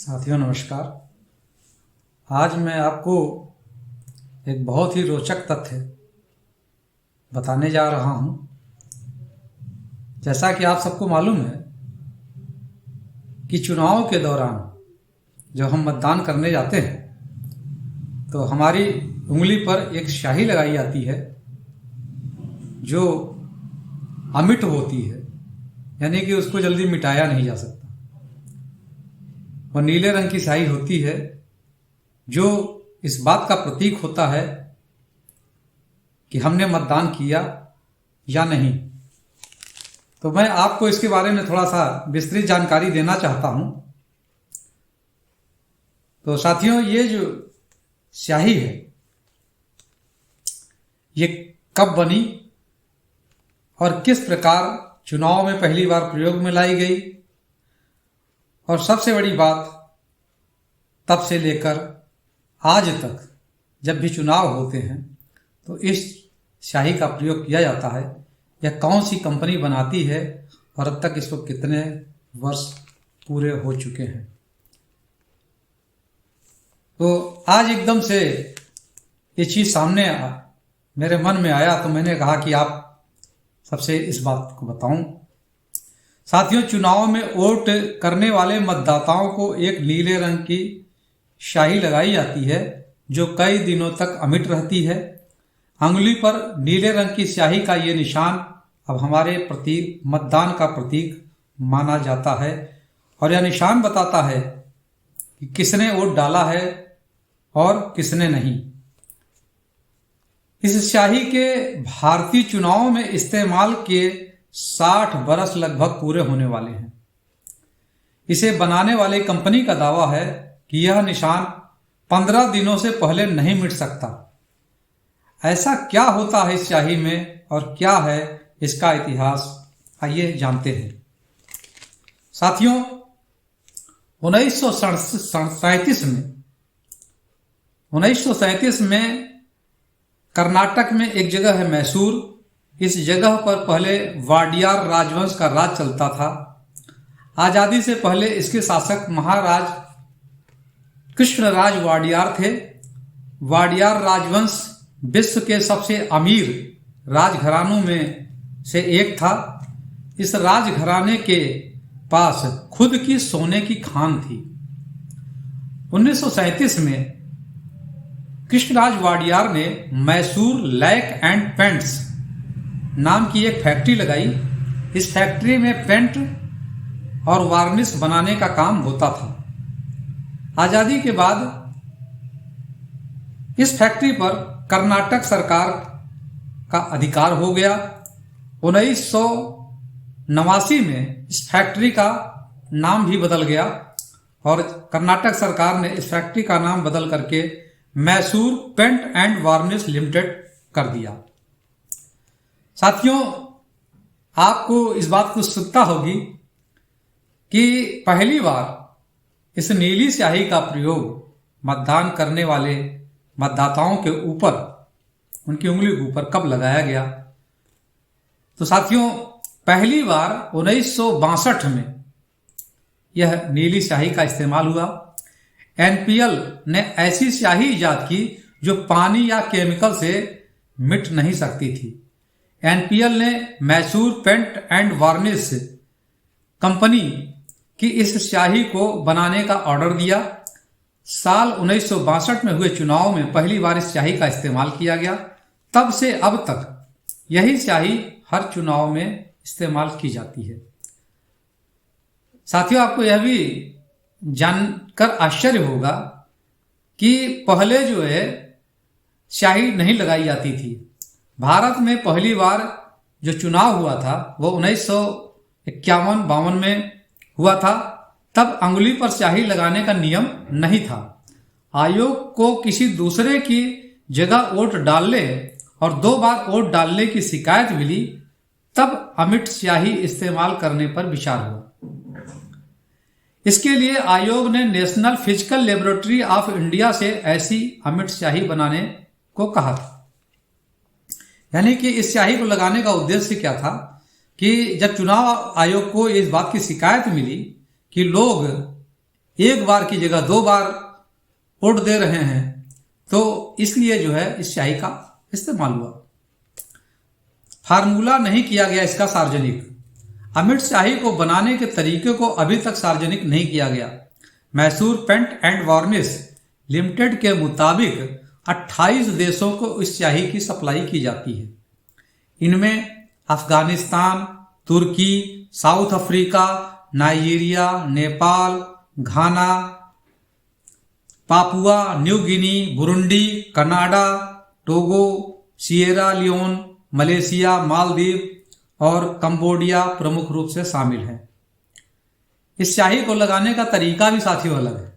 साथियों नमस्कार। आज मैं आपको एक बहुत ही रोचक तथ्य बताने जा रहा हूं। जैसा कि आप सबको मालूम है कि चुनाव के दौरान जब हम मतदान करने जाते हैं तो हमारी उंगली पर एक स्याही लगाई जाती है जो अमिट होती है, यानी कि उसको जल्दी मिटाया नहीं जा सकता। और नीले रंग की स्याही होती है जो इस बात का प्रतीक होता है कि हमने मतदान किया या नहीं। तो मैं आपको इसके बारे में थोड़ा सा विस्तृत जानकारी देना चाहता हूं। तो साथियों, ये जो स्याही है ये कब बनी और किस प्रकार चुनाव में पहली बार प्रयोग में लाई गई, और सबसे बड़ी बात, तब से लेकर आज तक जब भी चुनाव होते हैं तो इस स्याही का प्रयोग किया जाता है, यह कौन सी कंपनी बनाती है और अब तक इसको कितने वर्ष पूरे हो चुके हैं। तो आज एकदम से ये चीज़ सामने मेरे मन में आया तो मैंने कहा कि आप सबसे इस बात को बताऊं। साथियों, चुनाव में वोट करने वाले मतदाताओं को एक नीले रंग की स्याही लगाई जाती है जो कई दिनों तक अमिट रहती है। अंगुली पर नीले रंग की स्याही का ये निशान अब हमारे प्रतीक मतदान का प्रतीक माना जाता है और यह निशान बताता है कि किसने वोट डाला है और किसने नहीं। इस स्याही के भारतीय चुनाव में इस्तेमाल के 60 बरस लगभग पूरे होने वाले हैं। इसे बनाने वाली कंपनी का दावा है कि यह निशान 15 दिनों से पहले नहीं मिट सकता। ऐसा क्या होता है इस स्याही में और क्या है इसका इतिहास, आइए जानते हैं। साथियों, 1937 में कर्नाटक में एक जगह है मैसूर। इस जगह पर पहले वाडियार राजवंश का राज चलता था। आजादी से पहले इसके शासक महाराज कृष्णराज वाडियार थे। वाडियार राजवंश विश्व के सबसे अमीर राजघरानों में से एक था। इस राजघराने के पास खुद की सोने की खान थी। 1937 में कृष्णराज वाडियार ने मैसूर लैक एंड पेंट्स नाम की एक फैक्ट्री लगाई। इस फैक्ट्री में पेंट और वार्निश बनाने का काम होता था। आजादी के बाद इस फैक्ट्री पर कर्नाटक सरकार का अधिकार हो गया। 1989 में इस फैक्ट्री का नाम भी बदल गया और कर्नाटक सरकार ने इस फैक्ट्री का नाम बदल करके Mysore paint and varnish limited कर दिया। साथियों, आपको इस बात की उत्सुकता होगी कि पहली बार इस नीली स्याही का प्रयोग मतदान करने वाले मतदाताओं के ऊपर, उनकी उंगली के ऊपर कब लगाया गया। तो साथियों, पहली बार 1962 में यह नीली स्याही का इस्तेमाल हुआ। एनपीएल ने ऐसी स्याही इजाद की जो पानी या केमिकल से मिट नहीं सकती थी। एनपीएल ने Mysore paint and varnish company की इस स्याही को बनाने का ऑर्डर दिया। साल 1962 में हुए चुनाव में पहली बार इस स्याही का इस्तेमाल किया गया। तब से अब तक यही स्याही हर चुनाव में इस्तेमाल की जाती है। साथियों, आपको यह भी जानकर आश्चर्य होगा कि पहले जो है स्याही नहीं लगाई जाती थी। भारत में पहली बार जो चुनाव हुआ था वो 1951-52 में हुआ था। तब अंगुली पर स्याही लगाने का नियम नहीं था। आयोग को किसी दूसरे की जगह वोट डालने और 2 बार वोट डालने की शिकायत मिली, तब अमिट स्याही इस्तेमाल करने पर विचार हुआ। इसके लिए आयोग ने national physical laboratory of India से ऐसी अमिट स्याही बनाने को कहा था। यानी कि इस स्याही को लगाने का उद्देश्य क्या था कि जब चुनाव आयोग को इस बात की शिकायत मिली कि लोग एक बार की जगह 2 बार वोट दे रहे हैं, तो इसलिए जो है इस स्याही का इस्तेमाल हुआ। फार्मूला नहीं किया गया इसका सार्वजनिक। अमिट स्याही को बनाने के तरीके को अभी तक सार्वजनिक नहीं किया गया। Mysore paint and varnish limited के मुताबिक 28 देशों को इस स्याही की सप्लाई की जाती है। इनमें अफगानिस्तान, तुर्की, South Africa, Nigeria, Nepal, Ghana, Papua New Guinea, Burundi, Canada, Togo, Sierra Leone, Malaysia, Maldives और कंबोडिया प्रमुख रूप से शामिल हैं। इस स्याही को लगाने का तरीका भी साथियों अलग है।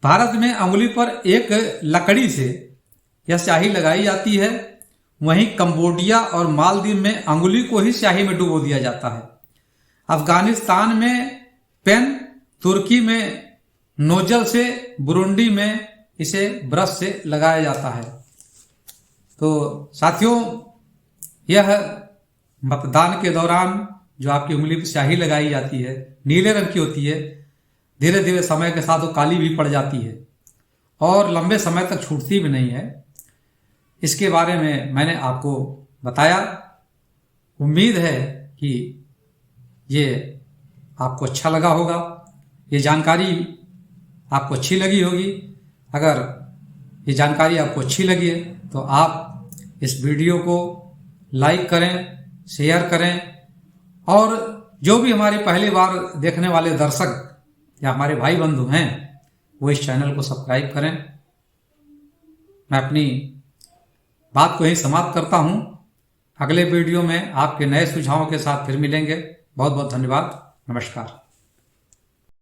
भारत में अंगुली पर एक लकड़ी से यह स्याही लगाई जाती है, वहीं कंबोडिया और मालदीव में अंगुली को ही स्याही में डुबो दिया जाता है। अफगानिस्तान में पेन, तुर्की में नोजल से, बुरुंडी में इसे ब्रश से लगाया जाता है। तो साथियों, यह मतदान के दौरान जो आपकी उंगली पर स्याही लगाई जाती है, नीले रंग की होती है, धीरे धीरे समय के साथ वो काली भी पड़ जाती है और लंबे समय तक छूटती भी नहीं है। इसके बारे में मैंने आपको बताया। उम्मीद है कि ये आपको अच्छा लगा होगा, ये जानकारी आपको अच्छी लगी होगी। अगर ये जानकारी आपको अच्छी लगी है तो आप इस वीडियो को लाइक करें, शेयर करें और जो भी हमारे पहली बार देखने वाले दर्शक या हमारे भाई बंधु हैं वो इस चैनल को सब्सक्राइब करें। मैं अपनी बात को यही समाप्त करता हूं। अगले वीडियो में आपके नए सुझावों के साथ फिर मिलेंगे। बहुत बहुत धन्यवाद। नमस्कार।